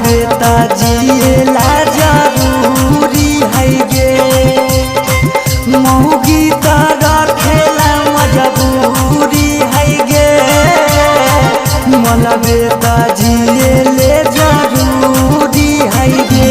बेता जिएला जरूरी है गे मौगी तो रखेला मजबूरी है गे मला बेता जिएले जरूरी है गे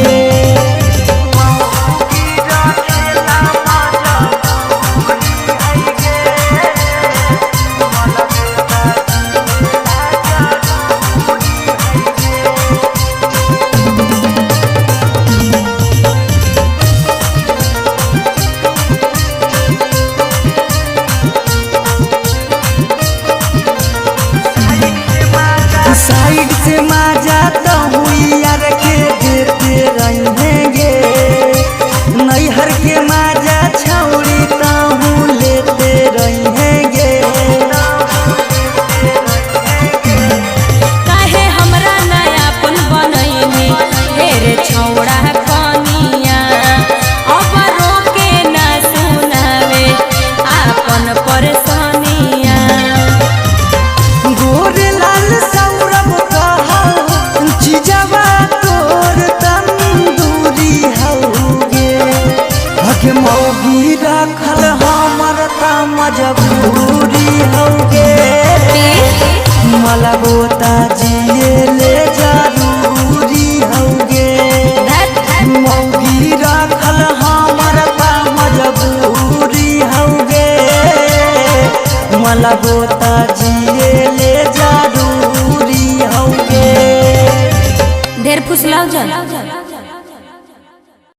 साइड से माजा तो हुई यार के देते रहेंगे नैहर के माजा छौड़ी तो हूँ लेते रहेंगे काहे हमरा नयापन बनैनी ढेरे छौड़ा कनिया अब रोके ना सुनावे आपन परेशानिया गोरे लाल सौरभ कहौ चीजवा तोर तंदूरी हौगे हके मौगी रखल हमर त मजबूरी हौगे मला बोता जिएले जरूरी हौगे मौगी रखल हमर त मजबूरी हौगे मला बोता जिएले जरूरी हौगे ढेर फुसलाओ जा।